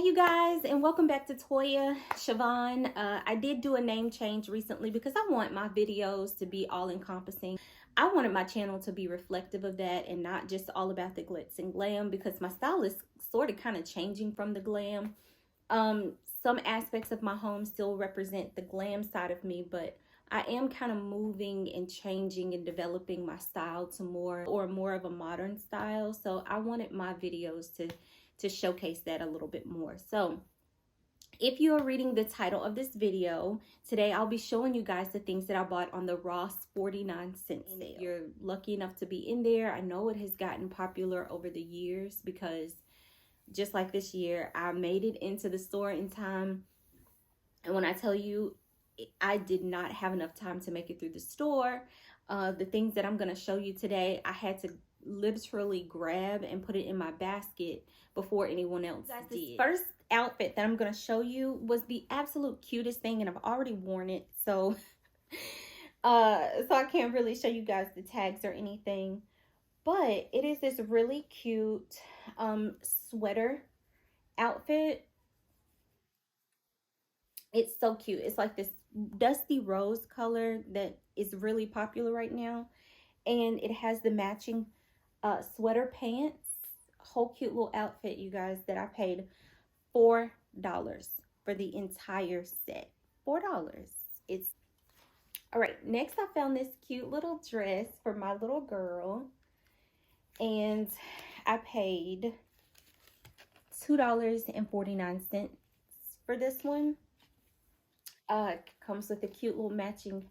Hey you guys, and welcome back to Toya Siobhan. I did do a name change recently because I want my videos to be all encompassing. I wanted my channel to be reflective of that and not just all about the glitz and glam, because my style is sort of kind of changing from the glam. Some aspects of my home still represent the glam side of me, but I am kind of moving and changing and developing my style to more of a modern style. So I wanted my videos to showcase that a little bit more. So if you are reading the title of this video, today I'll be showing you guys the things that I bought on the Ross 49-cent sale. If you're lucky enough to be in there, I know it has gotten popular over the years because just like this year, I made it into the store in time. And when I tell you, I did not have enough time to make it through the store. The things that I'm going to show you today, I had to literally grab and put it in my basket before anyone else did. This first outfit that I'm going to show you was the absolute cutest thing, and I've already worn it, so I can't really show you guys the tags or anything. But it is this really cute sweater outfit. It's so cute. It's like this dusty rose color that is really popular right now, and it has the matching sweater pants. Whole cute little outfit, you guys, that I paid $4 for the entire set. $4. It's all right. Next, I found this cute little dress for my little girl, and I paid $2.49 for this one. It comes with a cute little matching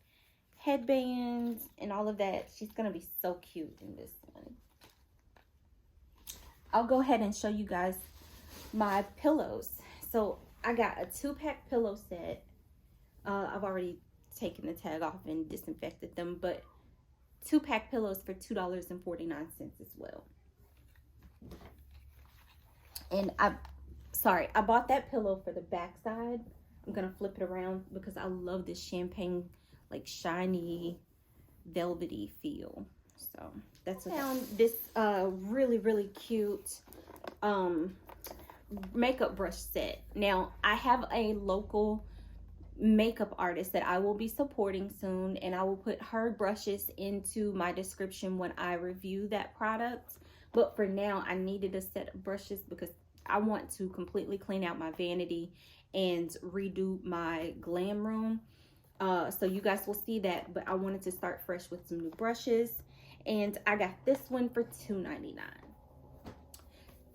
headband and all of that. She's gonna be so cute in this one. I'll go ahead and show you guys my pillows. So I got a 2-pack pillow set. I've already taken the tag off and disinfected them, but 2-pack pillows for $2.49 as well. And I bought that pillow for the back side. I'm gonna flip it around because I love this champagne, like shiny, velvety feel. So that's what I found. This really cute makeup brush set. Now I have a local makeup artist that I will be supporting soon, and I will put her brushes into my description when I review that product. But for now, I needed a set of brushes because I want to completely clean out my vanity and redo my glam room. So you guys will see that, but I wanted to start fresh with some new brushes, and I got this one for $2.99.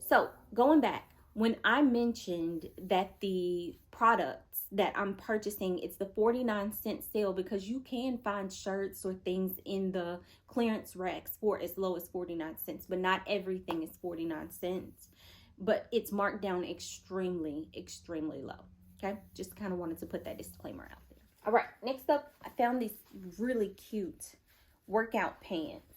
So going back, when I mentioned that the products that I'm purchasing, it's the 49-cent sale, because you can find shirts or things in the clearance racks for as low as 49 cents, but not everything is 49 cents. But it's marked down extremely low. Okay, just kind of wanted to put that disclaimer out there. All right, next up, I found these really cute workout pants,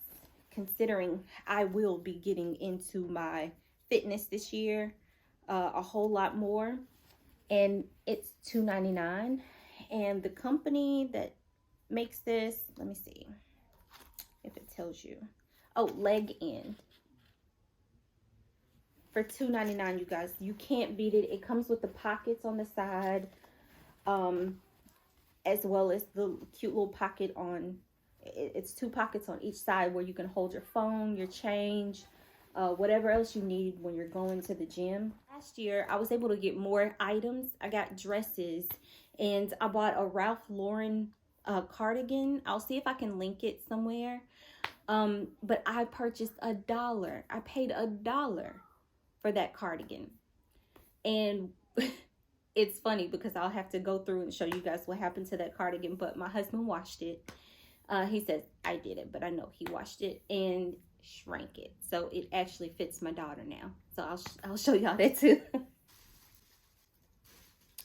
considering I will be getting into my fitness this year a whole lot more. And it's $2.99, and the company that makes this, let me see if it tells you. Oh, Leg End. For $2.99, you guys, you can't beat it. It comes with the pockets on the side, as well as the cute little pocket on, it's 2 pockets on each side where you can hold your phone, your change, whatever else you need when you're going to the gym. Last year, I was able to get more items. I got dresses, and I bought a Ralph Lauren cardigan. I'll see if I can link it somewhere. But I purchased $1. I paid $1 for that cardigan. And it's funny because I'll have to go through and show you guys what happened to that cardigan, but my husband washed it. He says I did it, but I know he washed it and shrank it, so it actually fits my daughter now. So I'll show y'all that too.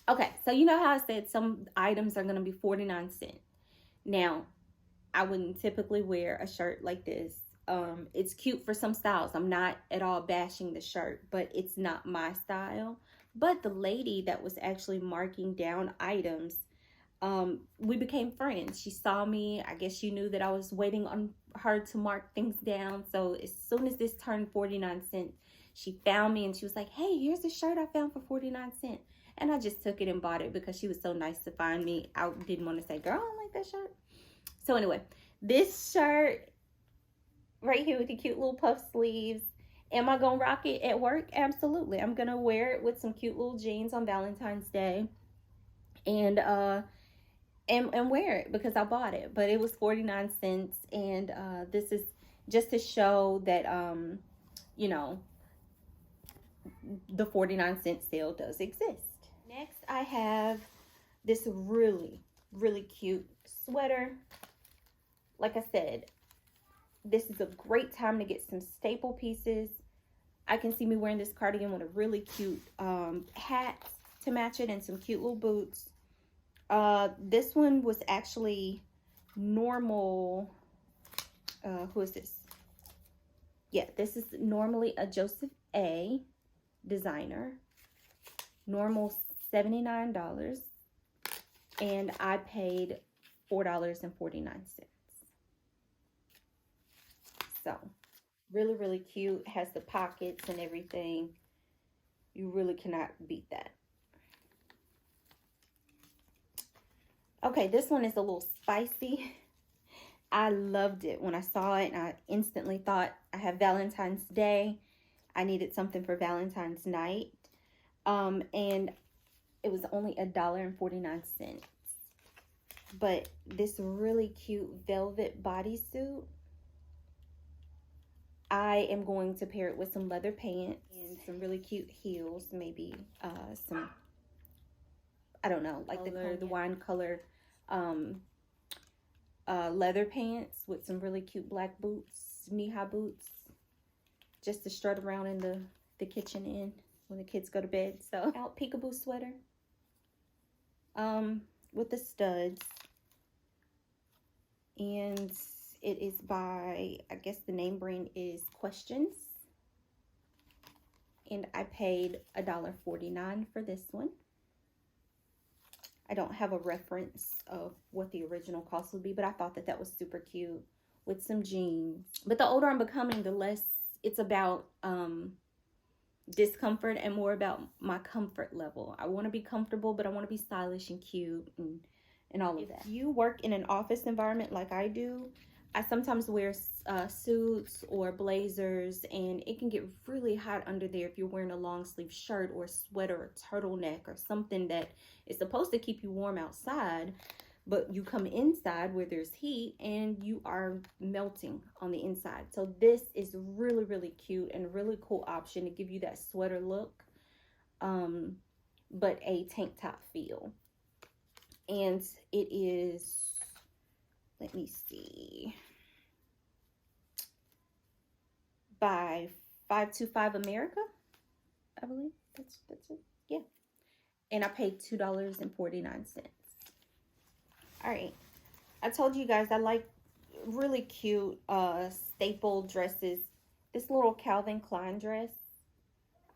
Okay, so you know how I said some items are going to be 49 cents. Now, I wouldn't typically wear a shirt like this. It's cute for some styles. I'm not at all bashing the shirt, but it's not my style. But the lady that was actually marking down items, we became friends. She saw me. I guess she knew that I was waiting on her to mark things down. So as soon as this turned 49 cents, she found me and she was like, hey, here's a shirt I found for 49¢. And I just took it and bought it because she was so nice to find me. I didn't want to say, girl, I don't like that shirt. So anyway, this shirt right here with the cute little puff sleeves. Am I going to rock it at work? Absolutely. I'm going to wear it with some cute little jeans on Valentine's Day. And wear it because I bought it. But it was 49¢. And this is just to show that, you know, the 49¢ sale does exist. Next, I have this really, really cute sweater. Like I said, this is a great time to get some staple pieces. I can see me wearing this cardigan with a really cute hat to match it and some cute little boots. This one was actually normal. Who is this? Yeah, this is normally a Joseph A. designer. Normal $79. And I paid $4.49. So, really, really cute. Has the pockets and everything. You really cannot beat that. Okay, this one is a little spicy. I loved it when I saw it, and I instantly thought, I have Valentine's Day. I needed something for Valentine's night. And it was only $1.49. But this really cute velvet bodysuit, I am going to pair it with some leather pants and some really cute heels. Maybe some, I don't know, like the wine color leather pants with some really cute black boots, knee-high boots, just to strut around in the kitchen when the kids go to bed. So, out peekaboo sweater with the studs. And it is by, I guess the name brand is Questions. And I paid $1.49 for this one. I don't have a reference of what the original cost would be, but I thought that was super cute with some jeans. But the older I'm becoming, the less it's about discomfort and more about my comfort level. I want to be comfortable, but I want to be stylish and cute and all of that. If you work in an office environment like I do, I sometimes wear suits or blazers, and it can get really hot under there if you're wearing a long sleeve shirt or sweater or turtleneck or something that is supposed to keep you warm outside, but you come inside where there's heat and you are melting on the inside. So this is really, really cute and a really cool option to give you that sweater look, but a tank top feel. And it is, let me see, by 525 America, I believe. That's it. Yeah. And I paid $2.49. All right. I told you guys I like really cute staple dresses. This little Calvin Klein dress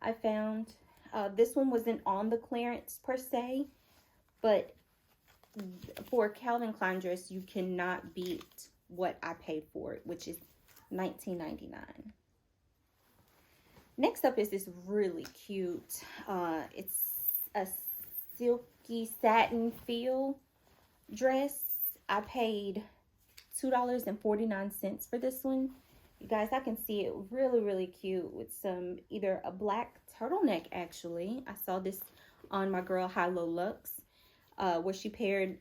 I found. This one wasn't on the clearance per se, but for a Calvin Klein dress, you cannot beat what I paid for it, which is $19.99. Next up is this really cute, it's a silky satin feel dress. I paid $2.49 for this one. You guys, I can see it really, really cute with some, either a black turtleneck actually. I saw this on my girl High Low Lux, where she paired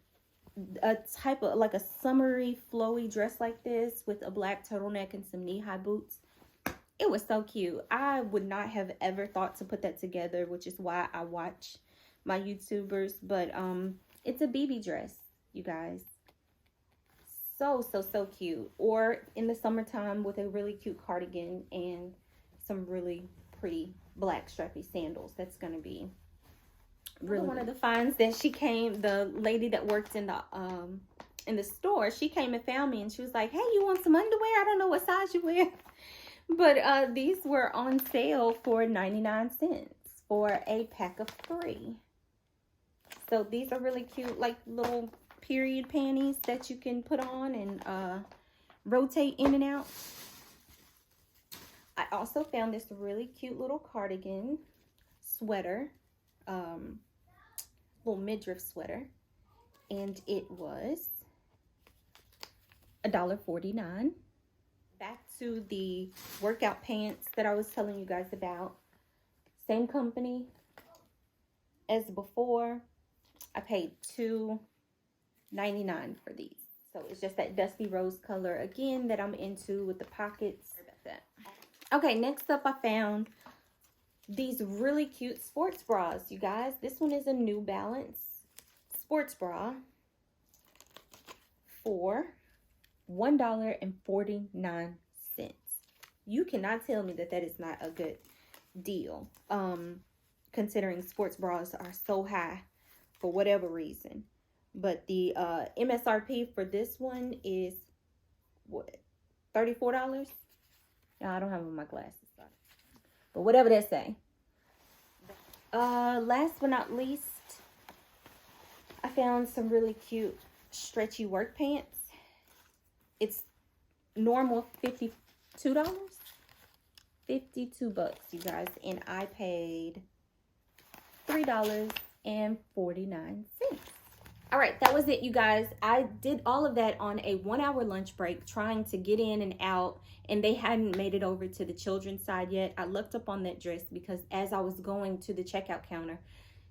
a type of like a summery flowy dress like this with a black turtleneck and some knee-high boots. It was so cute. I would not have ever thought to put that together, which is why I watch my YouTubers. But it's a BB dress, you guys. So cute. Or in the summertime with a really cute cardigan and some really pretty black strappy sandals. That's gonna be really one of the finds that she came, the lady that worked in the store, she came and found me and she was like, hey, you want some underwear? I don't know what size you wear. But these were on sale for 99 cents for a pack of 3. So these are really cute, like little period panties that you can put on and rotate in and out. I also found this really cute little cardigan sweater, little midriff sweater, and it was $1.49. Back to the workout pants that I was telling you guys about. Same company as before. I paid $2.99 for these. So it's just that dusty rose color again that I'm into with the pockets. Sorry about that. Okay, next up I found these really cute sports bras, you guys. This one is a New Balance sports bra for $1.49. You cannot tell me that that is not a good deal, considering sports bras are so high for whatever reason. But the MSRP for this one is what, $34? I don't have on my glasses, but whatever they say. Last but not least, I found some really cute stretchy work pants. It's normal $52. 52 bucks, you guys, and I paid $3.49. All right, that was it, you guys. I did all of that on a 1-hour lunch break, trying to get in and out, and they hadn't made it over to the children's side yet. I looked up on that dress because as I was going to the checkout counter,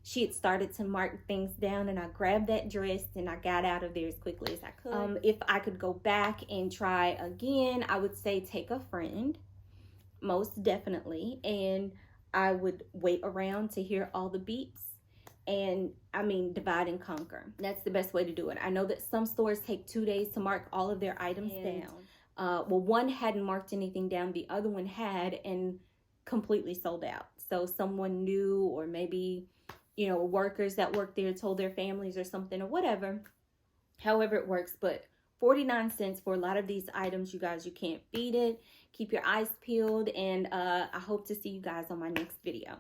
she had started to mark things down, and I grabbed that dress and I got out of there as quickly as I could. If I could go back and try again, I would say take a friend, most definitely, and I would wait around to hear all the beeps. And I mean, divide and conquer. That's the best way to do it. I know that some stores take 2 days to mark all of their items down. Well, one hadn't marked anything down. The other one had, and completely sold out. So someone new, or maybe, you know, workers that work there told their families or something, or whatever. However it works. But 49 cents for a lot of these items, you guys. You can't beat it. Keep your eyes peeled. And I hope to see you guys on my next video.